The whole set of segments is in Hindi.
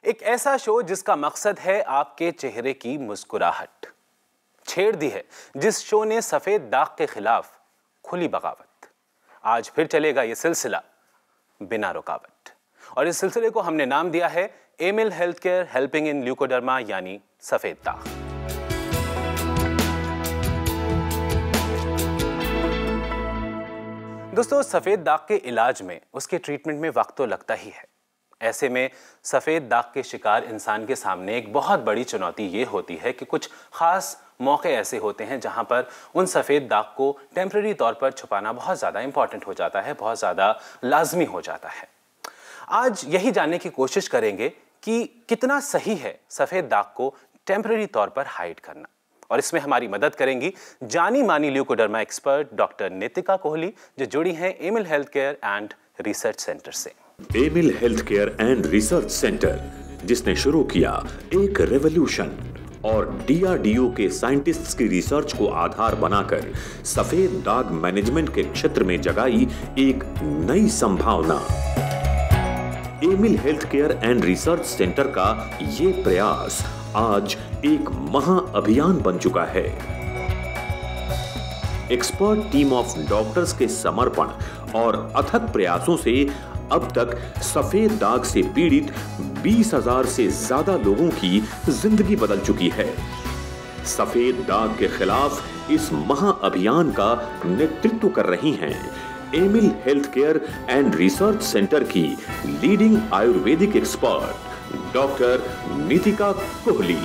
एक ऐसा शो जिसका मकसद है आपके चेहरे की मुस्कुराहट। छेड़ दी है जिस शो ने सफेद दाग के खिलाफ खुली बगावत। आज फिर चलेगा ये सिलसिला बिना रुकावट, और इस सिलसिले को हमने नाम दिया है Emil health Care helping in leukoderma, यानी सफेद दाग। दोस्तों, सफेद दाग के इलाज में, उसके ट्रीटमेंट में वक्त तो लगता ही है। ऐसे में सफेद दाग के शिकार इंसान के सामने एक बहुत बड़ी चुनौती ये होती है कि कुछ खास मौके ऐसे होते हैं जहां पर उन सफेद दाग को टेम्परेरी तौर पर छुपाना बहुत ज़्यादा इंपॉर्टेंट हो जाता है, बहुत ज़्यादा लाजमी हो जाता है। आज यही जानने की कोशिश करेंगे कि कितना सही है सफेद दाग को टेम्परेरी तौर पर हाइड करना, और इसमें हमारी मदद करेंगी जानी मानी leucoderma expert doctor Nitika Kohli, जो जुड़ी हैं Aimil health care and research centre से। Aimil health care and research centre, जिसने शुरू किया एक रेवोल्यूशन और डीआरडीओ के साइंटिस्ट्स की रिसर्च को आधार बनाकर सफेद दाग मैनेजमेंट के क्षेत्र में जगाई एक नई संभावना। Emil health care and research Centre का ये प्रयास आज एक महाअभियान बन चुका है। एक्सपर्ट टीम ऑफ डॉक्टर्स के समर्पण और अथक प्रयासों से अब तक सफेद दाग से पीड़ित 20,000 से ज्यादा लोगों की जिंदगी बदल चुकी है। सफेद दाग के खिलाफ इस महाअभियान का नेतृत्व कर रही हैं Aimil health care and research centre की leading Ayurvedic expert doctor Nitika Kohli.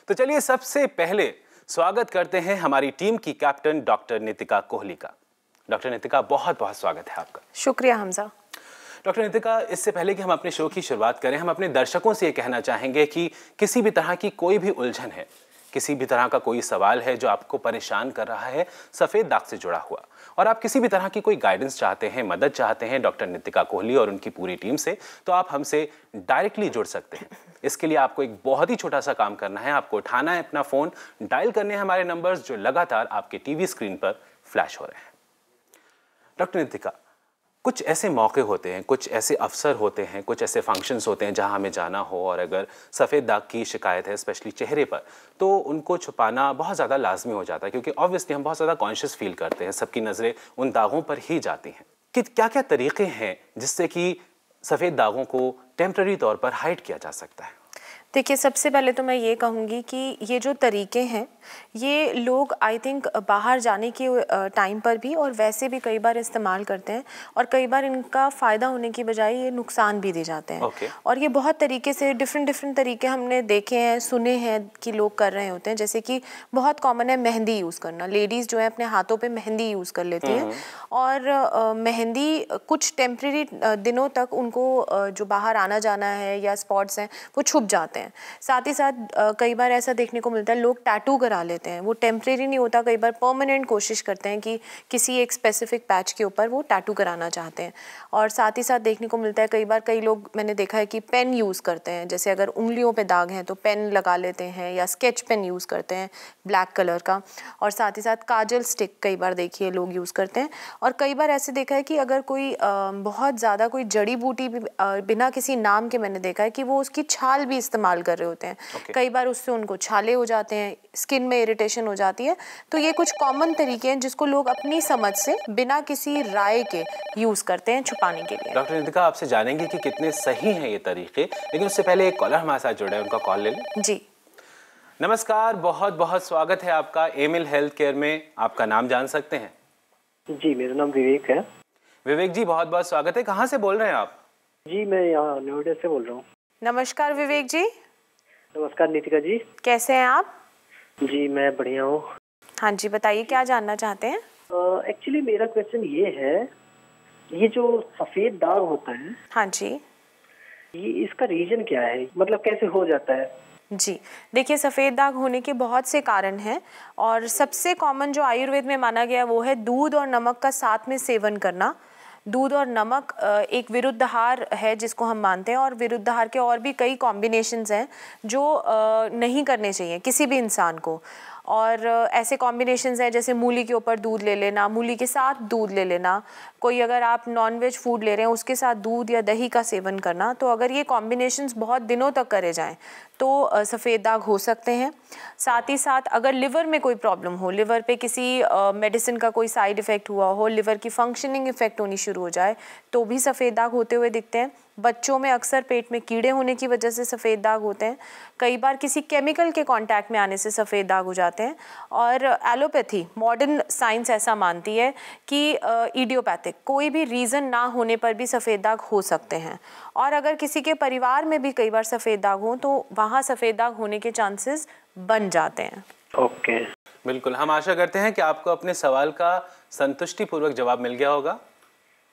तो चलिए सबसे पहले स्वागत करते हैं हमारी टीम की कैप्टन डॉक्टर नितिका कोहली का। डॉक्टर नितिका, बहुत बहुत स्वागत है आपका। शुक्रिया हमजा। डॉक्टर नितिका, इससे पहले कि हम अपने शो की शुरुआत करें, हम अपने दर्शकों से ये कहना चाहेंगे कि किसी भी तरह की कोई भी उलझन है, किसी भी तरह का कोई सवाल है जो आपको परेशान कर रहा है सफ़ेद दाग से जुड़ा हुआ, और आप किसी भी तरह की कोई गाइडेंस चाहते हैं, मदद चाहते हैं डॉक्टर नितिका कोहली और उनकी पूरी टीम से, तो आप हमसे डायरेक्टली जुड़ सकते हैं। इसके लिए आपको एक बहुत ही छोटा सा काम करना है। आपको उठाना है अपना फ़ोन, डायल करने हैं हमारे नंबर्स जो लगातार आपके टीवी स्क्रीन पर फ्लैश हो रहे हैं। डॉक्टर नितिका, कुछ ऐसे मौके होते हैं, कुछ ऐसे अवसर होते हैं, कुछ ऐसे फंक्शंस होते हैं जहां हमें जाना हो, और अगर सफ़ेद दाग की शिकायत है स्पेशली चेहरे पर, तो उनको छुपाना बहुत ज़्यादा लाजमी हो जाता है, क्योंकि ऑब्वियसली हम बहुत ज़्यादा कॉन्शियस फील करते हैं, सबकी नज़रें उन दागों पर ही जाती हैं। कि क्या क्या तरीके हैं जिससे कि सफ़ेद दागों को टेम्पररी तौर पर हाइड किया जा सकता है? देखिए, सबसे पहले तो मैं ये कहूँगी कि ये जो तरीके हैं ये लोग आई थिंक बाहर जाने के टाइम पर भी और वैसे भी कई बार इस्तेमाल करते हैं, और कई बार इनका फ़ायदा होने की बजाय ये नुकसान भी दे जाते हैं। और ये बहुत तरीके से डिफरेंट तरीके हमने देखे हैं, सुने हैं कि लोग कर रहे होते हैं। जैसे कि बहुत कॉमन है मेहंदी यूज़ करना। लेडीज़ जो है अपने हाथों पे मेहंदी यूज़ कर लेती हैं, और मेहंदी कुछ टेम्प्रेरी दिनों तक उनको जो बाहर आना जाना है या स्पॉट्स हैं वो छुप जाते हैं। साथ ही साथ कई बार ऐसा देखने को मिलता है लोग टैटू करा लेते हैं। वो टेम्परेरी नहीं होता, कई बार परमानेंट कोशिश करते हैं कि किसी एक स्पेसिफिक पैच के ऊपर वो टैटू कराना चाहते हैं। और साथ ही साथ देखने को मिलता है कई बार कई लोग, मैंने देखा है कि पेन यूज़ करते हैं। जैसे अगर उंगलियों पे दाग हैं तो पेन लगा लेते हैं, या स्केच पेन यूज़ करते हैं ब्लैक कलर का। और साथ ही साथ काजल स्टिक कई बार देखिए लोग यूज़ करते हैं। और कई बार ऐसे देखा है कि अगर कोई बहुत ज़्यादा कोई जड़ी बूटी बिना किसी नाम के, मैंने देखा है कि वो उसकी छाल भी इस्तेमाल कर रहे होते हैं। कई बार उससे उनको छाले हो जाते हैं, स्किन में इरिटेशन हो जाती है। तो ये कुछ कॉमन तरीके हैं जिसको लोग अपनी समझ से बिना किसी राय के यूज़ करते हैं छुपाने के लिए। डॉक्टर नितिका, आपसे जानेंगे कि कितने सही हैं ये तरीके, लेकिन उससे पहले एक कॉलर हमारे साथ जुड़ा है, उनका कॉल ले लें। जी नमस्कार, बहुत बहुत स्वागत है आपका एमिल हेल्थ केयर में। आपका नाम जान सकते हैं? जी, मेरा नाम विवेक है। विवेक जी, बहुत बहुत स्वागत है। कहाँ से बोल रहे हैं आप? जी, मैं यहाँ नोएडा से बोल रहा हूँ। नमस्कार विवेक जी। नमस्कार नितिका जी। कैसे हैं आप? जी, मैं बढ़िया हूँ। हाँ जी, बताइए क्या जानना चाहते हैं? एक्चुअली मेरा क्वेश्चन ये है, ये जो सफेद दाग होता है, हाँ जी, ये इसका रीजन क्या है, मतलब कैसे हो जाता है? जी देखिए, सफ़ेद दाग होने के बहुत से कारण हैं, और सबसे कॉमन जो आयुर्वेद में माना गया वो है दूध और नमक का साथ में सेवन करना। दूध और नमक एक विरुद्धाहार है जिसको हम मानते हैं, और विरुद्धाहार के और भी कई कॉम्बिनेशंस हैं जो नहीं करने चाहिए किसी भी इंसान को। और ऐसे कॉम्बिनेशंस हैं जैसे मूली के ऊपर दूध ले लेना, मूली के साथ दूध ले लेना, कोई अगर आप नॉनवेज फूड ले रहे हैं उसके साथ दूध या दही का सेवन करना। तो अगर ये कॉम्बिनेशंस बहुत दिनों तक करे जाएं तो सफ़ेद दाग हो सकते हैं। साथ ही साथ अगर लिवर में कोई प्रॉब्लम हो, लिवर पे किसी मेडिसिन का कोई साइड इफ़ेक्ट हुआ हो, लिवर की फंक्शनिंग इफ़ेक्ट होनी शुरू हो जाए तो भी सफ़ेद दाग होते हुए दिखते हैं। बच्चों में अक्सर पेट में कीड़े होने की वजह से सफ़ेद दाग होते हैं। कई बार किसी केमिकल के कांटेक्ट में आने से सफ़ेद दाग हो जाते हैं। और एलोपैथी, मॉडर्न साइंस ऐसा मानती है कि इडियोपैथिक कोई भी रीज़न ना होने पर भी सफ़ेद दाग हो सकते हैं। और अगर किसी के परिवार में भी कई बार सफ़ेद दाग हो तो वहाँ सफ़ेद दाग होने के चांसेस बन जाते हैं। ओके, बिल्कुल, हम आशा करते हैं कि आपको अपने सवाल का संतुष्टिपूर्वक जवाब मिल गया होगा।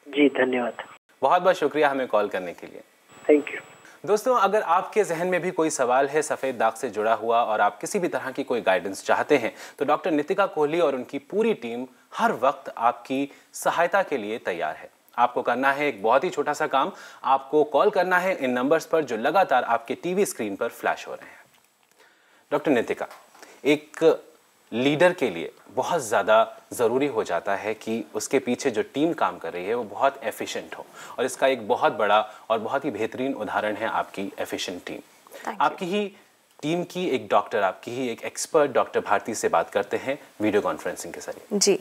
जी धन्यवाद। बहुत बहुत शुक्रिया हमें कॉल करने के लिए। Thank you. दोस्तों, अगर आपके जहन में भी कोई सवाल है सफ़ेद दाग से जुड़ा हुआ और आप किसी भी तरह की कोई गाइडेंस चाहते हैं तो डॉक्टर नितिका कोहली और उनकी पूरी टीम हर वक्त आपकी सहायता के लिए तैयार है। आपको करना है एक बहुत ही छोटा सा काम, आपको कॉल करना है इन नंबर्स पर जो लगातार आपके टीवी स्क्रीन पर फ्लैश हो रहे हैं। डॉक्टर नितिका, एक लीडर के लिए बहुत ज़्यादा ज़रूरी हो जाता है कि उसके पीछे जो टीम काम कर रही है वो बहुत एफिशिएंट हो, और इसका एक बहुत बड़ा और बहुत ही बेहतरीन उदाहरण है आपकी एफिशिएंट टीम। आपकी ही टीम की एक डॉक्टर, आपकी ही एक एक्सपर्ट डॉक्टर भारती से बात करते हैं वीडियो कॉन्फ्रेंसिंग के जरिए। जी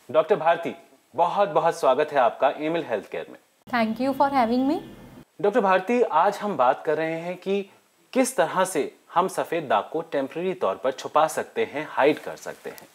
डॉक्टर भारती, बहुत बहुत स्वागत है आपका एमिल हेल्थ केयर में। Thank you for having me. Doctor Bharti, आज हम बात कर रहे हैं कि किस तरह से हम सफ़ेद दाग को टेम्पररी तौर पर छुपा सकते हैं, हाइड कर सकते हैं।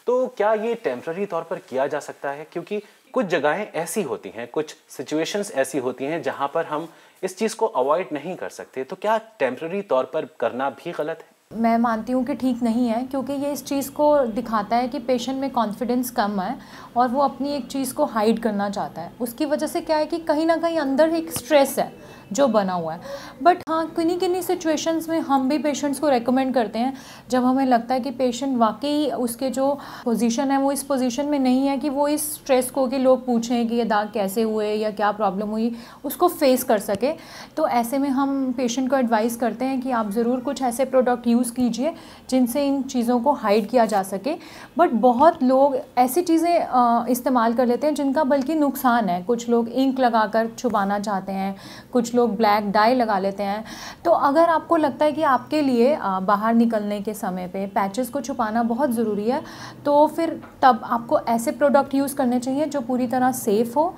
तो क्या ये टेम्पररी तौर पर किया जा सकता है? क्योंकि कुछ जगहें ऐसी होती हैं, कुछ सिचुएशंस ऐसी होती हैं जहां पर हम इस चीज़ को अवॉइड नहीं कर सकते। तो क्या टेम्पररी तौर पर करना भी गलत है? मैं मानती हूँ कि ठीक नहीं है, क्योंकि ये इस चीज़ को दिखाता है कि पेशेंट में कॉन्फिडेंस कम है और वो अपनी एक चीज़ को हाइड करना चाहता है। उसकी वजह से क्या है कि कहीं ना कहीं अंदर एक स्ट्रेस है जो बना हुआ है। बट हाँ, किन्हीं सिचुएशंस में हम भी पेशेंट्स को रेकमेंड करते हैं जब हमें लगता है कि पेशेंट वाकई उसके जो पोजीशन है वो इस पोजीशन में नहीं है कि वो इस स्ट्रेस को कि लोग पूछें कि ये दाग कैसे हुए या क्या प्रॉब्लम हुई, उसको फेस कर सके। तो ऐसे में हम पेशेंट को एडवाइस करते हैं कि आप ज़रूर कुछ ऐसे प्रोडक्ट यूज़ कीजिए जिनसे इन चीज़ों को हाइड किया जा सके। बट बहुत लोग ऐसी चीज़ें इस्तेमाल कर लेते हैं जिनका बल्कि नुकसान है। कुछ लोग इंक लगाकर छुपाना चाहते हैं, कुछ लोग ब्लैक डाई लगा लेते हैं। तो अगर आपको लगता है कि आपके लिए बाहर निकलने के समय पे पैचेस को छुपाना बहुत ज़रूरी है, तो फिर तब आपको ऐसे प्रोडक्ट यूज़ करने चाहिए जो पूरी तरह सेफ़ हो,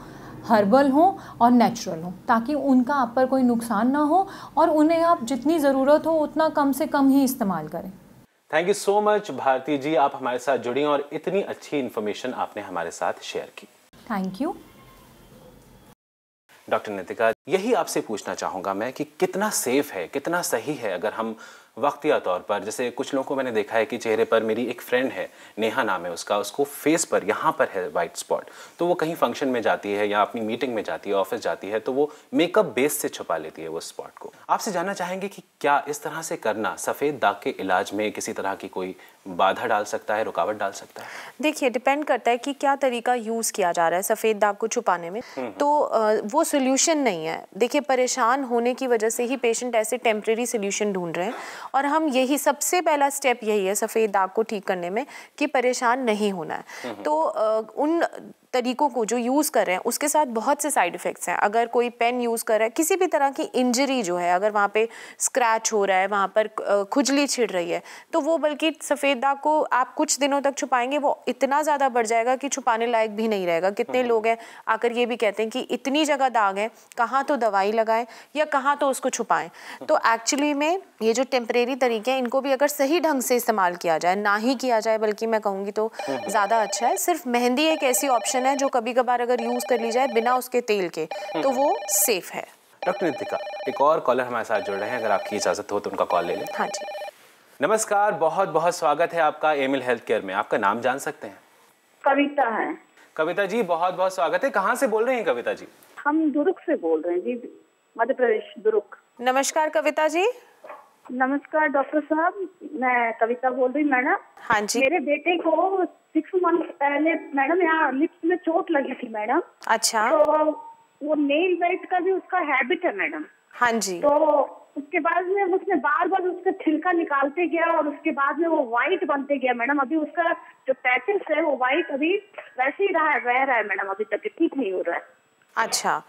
हर्बल हो और नेचुरल हो, ताकि उनका आप पर कोई नुकसान ना हो और उन्हें आप जितनी ज़रूरत हो उतना कम से कम ही इस्तेमाल करें। Thank you so much Bharati ji, आप हमारे साथ जुड़ी और इतनी अच्छी इन्फॉर्मेशन आपने हमारे साथ शेयर की। Thank you. डॉक्टर नितिका, यही आपसे पूछना चाहूँगा मैं कि कितना सेफ है, कितना सही है अगर हम वक्तिया तौर पर, जैसे कुछ लोगों को मैंने देखा है कि चेहरे पर, मेरी एक फ्रेंड है, नेहा नाम है उसका, उसको फेस पर यहाँ पर है वाइट स्पॉट, तो वो कहीं फंक्शन में जाती है या अपनी मीटिंग में जाती है, ऑफिस जाती है, तो वो मेकअप बेस से छुपा लेती है वो स्पॉट को। आपसे जानना चाहेंगे कि क्या इस तरह से करना सफ़ेद दाग के इलाज में किसी तरह की कोई बाधा डाल सकता है, रुकावट डाल सकता है? देखिए, डिपेंड करता है कि क्या तरीका यूज़ किया जा रहा है सफ़ेद दाग को छुपाने में। तो वो सोल्यूशन नहीं है। देखिए, परेशान होने की वजह से ही पेशेंट ऐसे टेम्परेरी सोल्यूशन ढूंढ रहे हैं, और हम यही सबसे पहला स्टेप यही है सफ़ेद दाग को ठीक करने में कि परेशान नहीं होना है। तो उन तरीकों को जो यूज़ कर रहे हैं उसके साथ बहुत से साइड इफ़ेक्ट्स हैं। अगर कोई पेन यूज़ कर रहा है, किसी भी तरह की इंजरी जो है, अगर वहाँ पे स्क्रैच हो रहा है, वहाँ पर खुजली छिड़ रही है, तो वो बल्कि सफ़ेद दाग को आप कुछ दिनों तक छुपाएंगे, वो इतना ज़्यादा बढ़ जाएगा कि छुपाने लायक भी नहीं रहेगा। कितने लोग हैं आकर ये भी कहते हैं कि इतनी जगह दाग है, कहाँ तो दवाई लगाएं या कहाँ तो उसको छुपाएं। तो एक्चुअली में ये जो टेम्परेरी तरीके हैं, इनको भी अगर सही ढंग से इस्तेमाल किया जाए, ना ही किया जाए बल्कि मैं कहूँगी, तो ज़्यादा अच्छा है। सिर्फ मेहंदी एक ऐसी ऑप्शन है जो कभी कभार अगर यूज़ कर ली जाए बिना उसके तेल के, तो वो सेफ है। डॉक्टर नितिका, एक और कॉलर हमारे साथ जुड़ रहे हैं, अगर आपकी इजाज़त हो तो उनका कॉल ले लें। हाँ जी, नमस्कार, बहुत बहुत स्वागत है आपका एमिल हेल्थ केयर में। आपका नाम जान सकते हैं? कविता है। कविता जी, बहुत बहुत स्वागत है। कहाँ से बोल रहे हैं कविता जी? हम दुर्ग से बोल रहे हैं जी, मध्य प्रदेश, दुर्ग। नमस्कार कविता जी। नमस्कार डॉक्टर साहब, मैं कविता बोल रही हूँ मैडम। हाँ जी। मेरे बेटे को 6 मंथ पहले मैडम यहाँ लिप्स में चोट लगी थी मैडम। अच्छा। तो वो नेल बेल्ट का भी उसका हैबिट है मैडम। हाँ जी। तो उसके बाद में उसने बार बार उसका छिलका निकालते गया और उसके बाद में वो वाइट बनते गया मैडम। अभी उसका जो पैचेस है वो वाइट अभी वैसे ही रह रहा है मैडम, अभी तक ठीक नहीं हो रहा है। अच्छा,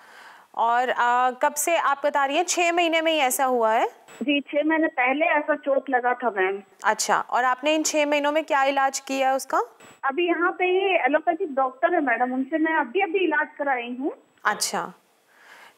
और कब से आप बता रही हैं? 6 महीने में ही ऐसा हुआ है? जी, 6 महीने पहले ऐसा चोट लगा था मैम। अच्छा, और आपने इन 6 महीनों में क्या इलाज किया उसका? अभी यहाँ पे ये एलोपैथिक डॉक्टर है मैडम, उनसे मैं अभी इलाज कराई हूँ। अच्छा,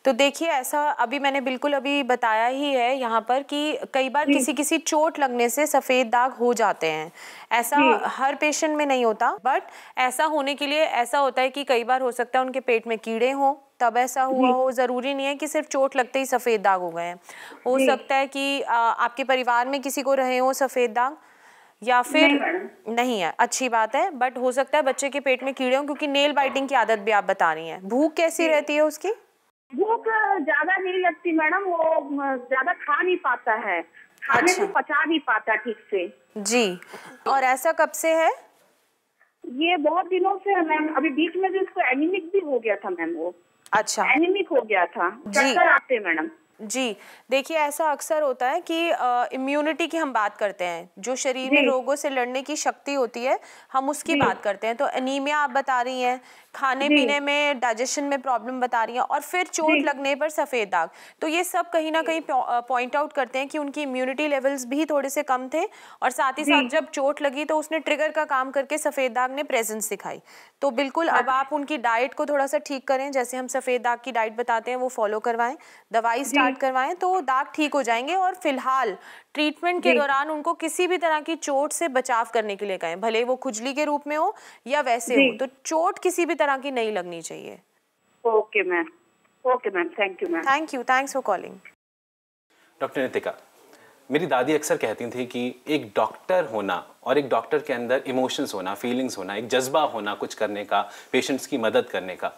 तो देखिए ऐसा अभी मैंने बिल्कुल अभी बताया ही है यहाँ पर कि कई बार किसी चोट लगने से सफ़ेद दाग हो जाते हैं। ऐसा हर पेशेंट में नहीं होता, बट ऐसा होने के लिए ऐसा होता है कि कई बार हो सकता है उनके पेट में कीड़े हों तब ऐसा हुआ हो। ज़रूरी नहीं है कि सिर्फ चोट लगते ही सफ़ेद दाग हो गए हैं। हो सकता है कि आपके परिवार में किसी को रहे हो सफ़ेद दाग, या फिर नहीं है, अच्छी बात है, बट हो सकता है बच्चे के पेट में कीड़े हों, क्योंकि नेल बाइटिंग की आदत भी आप बता रही हैं। भूख कैसी रहती है उसकी? भूख ज्यादा नहीं लगती मैडम, वो ज्यादा खा नहीं पाता है, खाने को पचा नहीं पाता ठीक से। जी, और ऐसा कब से है? ये बहुत दिनों से है मैम। अभी बीच में भी उसको एनीमिक भी हो गया था मैम। वो अच्छा, एनीमिक हो गया था, चक्कर आते मैडम। जी, देखिए ऐसा अक्सर होता है कि इम्यूनिटी की हम बात करते हैं, जो शरीर में रोगों से लड़ने की शक्ति होती है, हम उसकी बात करते हैं। तो एनीमिया आप बता रही हैं, खाने पीने में, डाइजेशन में प्रॉब्लम बता रही हैं, और फिर चोट लगने पर सफ़ेद दाग, तो ये सब कहीं ना कहीं पॉइंट आउट करते हैं कि उनकी इम्यूनिटी लेवल्स भी थोड़े से कम थे, और साथ ही साथ जब चोट लगी तो उसने ट्रिगर का काम करके सफ़ेद दाग ने प्रेजेंस दिखाई। तो बिल्कुल अब आप उनकी डाइट को थोड़ा सा ठीक करें, जैसे हम सफ़ेद दाग की डाइट बताते हैं वो फॉलो करवाएं, दवाई स्टार्ट करवाएं, तो दाग ठीक हो जाएंगे। और फिलहाल ट्रीटमेंट के दौरान उनको किसी भी तरह की चोट से बचाव करने के लिए कहें, भले वो खुजली के रूप में हो या वैसे हो, तो चोट किसी भी तरह की नहीं लगनी चाहिए। Okay ma'am, okay ma'am, thank you ma'am. Thank you, thanks for calling. Doctor Nitika, मेरी दादी अक्सर कहती थी कि एक डॉक्टर होना और एक डॉक्टर के अंदर इमोशंस होना, फीलिंग्स होना, एक जज्बा होना कुछ करने का, पेशेंट्स की मदद करने का,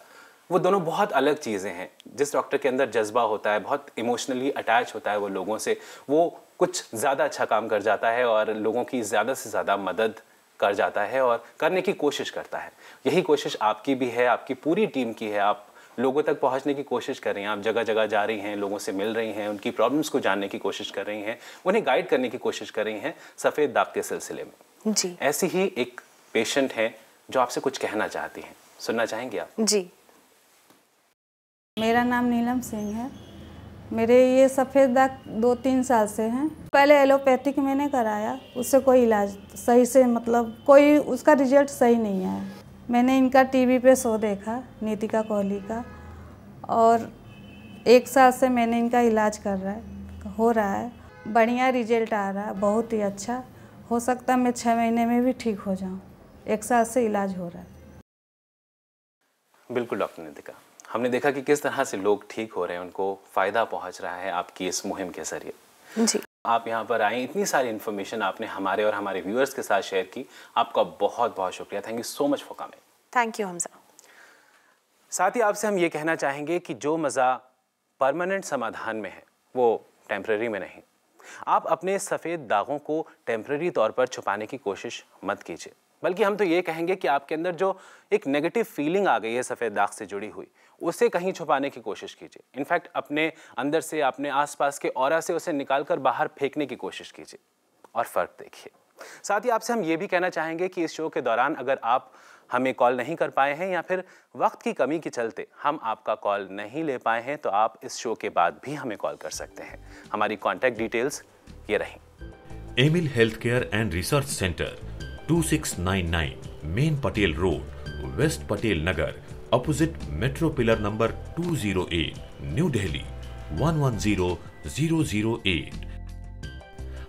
वो दोनों बहुत अलग चीज़ें हैं। जिस डॉक्टर के अंदर जज्बा होता है, बहुत इमोशनली अटैच होता है वो लोगों से, वो कुछ ज़्यादा अच्छा काम कर जाता है और लोगों की ज़्यादा से ज़्यादा मदद कर जाता है और करने की कोशिश करता है। यही कोशिश आपकी भी है, आपकी पूरी टीम की है। आप लोगों तक पहुंचने की कोशिश कर रही हैं, आप जगह जगह जा रही हैं, लोगों से मिल रही हैं, उनकी प्रॉब्लम्स को जानने की कोशिश कर रही हैं, उन्हें गाइड करने की कोशिश कर रही हैं सफ़ेद दाग के सिलसिले में। जी, ऐसी ही एक पेशेंट है जो आपसे कुछ कहना चाहती हैं, सुनना चाहेंगे आप? जी। मेरा नाम नीलम सिंह है। मेरे ये सफ़ेद दाग 2-3 साल से हैं। पहले एलोपैथिक मैंने कराया, उससे कोई इलाज सही से, मतलब कोई उसका रिजल्ट सही नहीं आया। मैंने इनका टीवी पे शो देखा, नीतिका कोहली का, और 1 साल से मैंने इनका इलाज हो रहा है, बढ़िया रिजल्ट आ रहा है, बहुत ही अच्छा। हो सकता है मैं 6 महीने में भी ठीक हो जाऊं। 1 साल से इलाज हो रहा है। बिल्कुल डॉक्टर नितिका, हमने देखा कि किस तरह से लोग ठीक हो रहे हैं, उनको फ़ायदा पहुंच रहा है आपकी इस मुहिम के जरिए। जी, आप यहाँ पर आए, इतनी सारी इन्फॉर्मेशन आपने हमारे और हमारे व्यूअर्स के साथ शेयर की, आपका बहुत बहुत शुक्रिया। Thank you so much for coming. Thank you Hamza. साथ ही आपसे हम ये कहना चाहेंगे कि जो मज़ा परमानेंट समाधान में है वो टेम्परेरी में नहीं। आप अपने सफ़ेद दागों को टेम्परेरी तौर पर छुपाने की कोशिश मत कीजिए, बल्कि हम तो ये कहेंगे कि आपके अंदर जो एक नेगेटिव फीलिंग आ गई है सफ़ेद दाग से जुड़ी हुई, उसे कहीं छुपाने की कोशिश कीजिए। इनफैक्ट अपने अंदर से, अपने आसपास के ऑरा से उसे निकालकर बाहर फेंकने की कोशिश कीजिए और फ़र्क देखिए। साथ ही आपसे हम ये भी कहना चाहेंगे कि इस शो के दौरान अगर आप हमें कॉल नहीं कर पाए हैं या फिर वक्त की कमी के चलते हम आपका कॉल नहीं ले पाए हैं, तो आप इस शो के बाद भी हमें कॉल कर सकते हैं। हमारी कॉन्टैक्ट डिटेल्स ये रहीं। Emil health care and research Centre, 2699 main Patel road, west Patel Nagar, opposite metro pillar number 208, New Delhi 110008।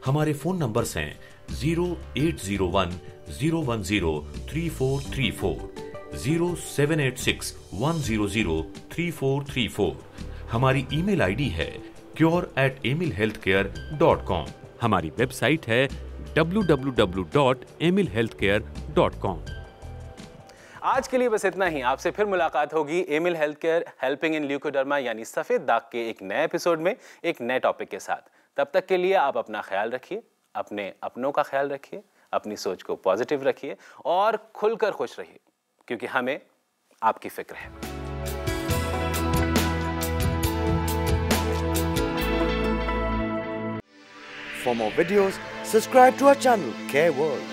हमारे फोन नंबर्स हैं 0801 010 3434, 0786 100 3434। हमारी ईमेल आईडी है cure@emilhealthcare.com। हमारी वेबसाइट है www.emilhealthcare.com। आज के लिए बस इतना ही। आपसे फिर मुलाकात होगी Emil health Care helping in leukoderma यानी सफ़ेद दाग के एक नए एपिसोड में, एक नए टॉपिक के साथ। तब तक के लिए आप अपना ख्याल रखिए, अपने अपनों का ख्याल रखिए, अपनी सोच को पॉजिटिव रखिए और खुलकर खुश रहिए, क्योंकि हमें आपकी फिक्र है। For more videos, subscribe to our channel, Care World.